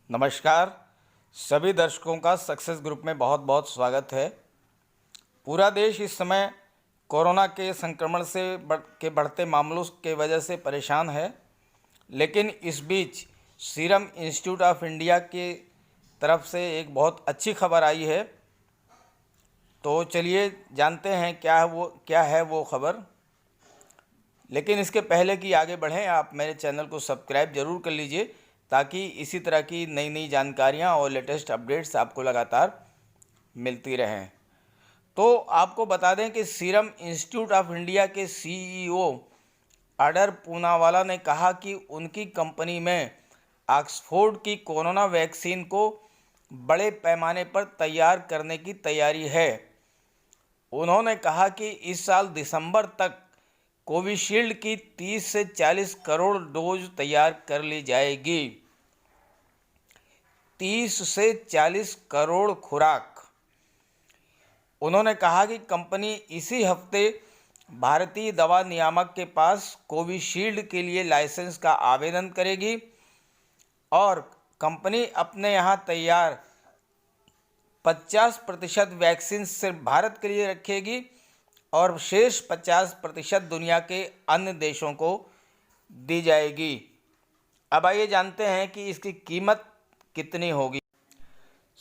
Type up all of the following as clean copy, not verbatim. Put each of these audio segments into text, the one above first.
नमस्कार। सभी दर्शकों का सक्सेस ग्रुप में बहुत बहुत स्वागत है। पूरा देश इस समय कोरोना के संक्रमण से बढ़ते मामलों के वजह से परेशान है, लेकिन इस बीच सीरम इंस्टीट्यूट ऑफ इंडिया की तरफ से एक बहुत अच्छी खबर आई है। तो चलिए जानते हैं क्या है वो खबर। लेकिन इसके पहले कि आगे बढ़ें, आप मेरे चैनल को सब्सक्राइब ज़रूर कर लीजिए ताकि इसी तरह की नई नई जानकारियाँ और लेटेस्ट अपडेट्स आपको लगातार मिलती रहें। तो आपको बता दें कि सीरम इंस्टीट्यूट ऑफ इंडिया के सीईओ आदर पूनावाला ने कहा कि उनकी कंपनी में ऑक्सफोर्ड की कोरोना वैक्सीन को बड़े पैमाने पर तैयार करने की तैयारी है। उन्होंने कहा कि इस साल दिसंबर तक कोविशील्ड की 30 से 40 करोड़ डोज तैयार कर ली जाएगी। 30 से 40 करोड़ खुराक। उन्होंने कहा कि कंपनी इसी हफ्ते भारतीय दवा नियामक के पास कोविशील्ड के लिए लाइसेंस का आवेदन करेगी और कंपनी अपने यहाँ तैयार 50% वैक्सीन सिर्फ भारत के लिए रखेगी और शेष 50% दुनिया के अन्य देशों को दी जाएगी। अब आइए जानते हैं कि इसकी कीमत कितनी होगी।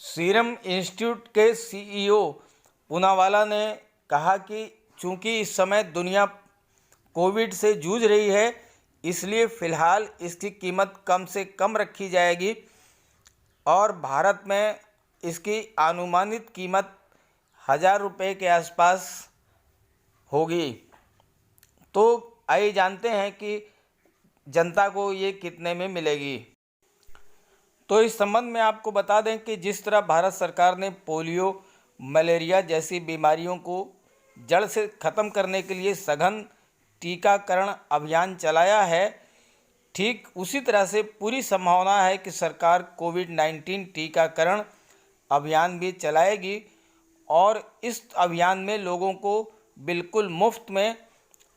सीरम इंस्टीट्यूट के सीईओ पूनावाला ने कहा कि चूंकि इस समय दुनिया कोविड से जूझ रही है, इसलिए फ़िलहाल इसकी कीमत कम से कम रखी जाएगी और भारत में इसकी अनुमानित कीमत 1000 रुपये के आसपास होगी। तो आइए जानते हैं कि जनता को ये कितने में मिलेगी। तो इस संबंध में आपको बता दें कि जिस तरह भारत सरकार ने पोलियो, मलेरिया जैसी बीमारियों को जड़ से ख़त्म करने के लिए सघन टीकाकरण अभियान चलाया है, ठीक उसी तरह से पूरी संभावना है कि सरकार कोविड-19 टीकाकरण अभियान भी चलाएगी और इस अभियान में लोगों को बिल्कुल मुफ्त में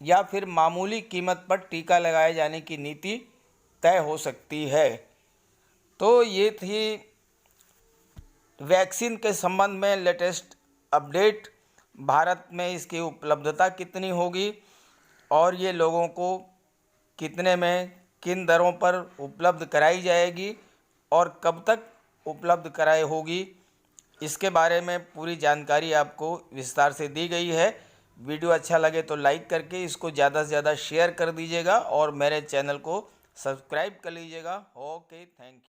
या फिर मामूली कीमत पर टीका लगाए जाने की नीति तय हो सकती है। तो ये थी वैक्सीन के संबंध में लेटेस्ट अपडेट। भारत में इसकी उपलब्धता कितनी होगी और ये लोगों को कितने में, किन दरों पर उपलब्ध कराई जाएगी और कब तक उपलब्ध कराई होगी, इसके बारे में पूरी जानकारी आपको विस्तार से दी गई है। वीडियो अच्छा लगे तो लाइक करके इसको ज़्यादा से ज़्यादा शेयर कर दीजिएगा और मेरे चैनल को सब्सक्राइब कर लीजिएगा। Okay, thank you.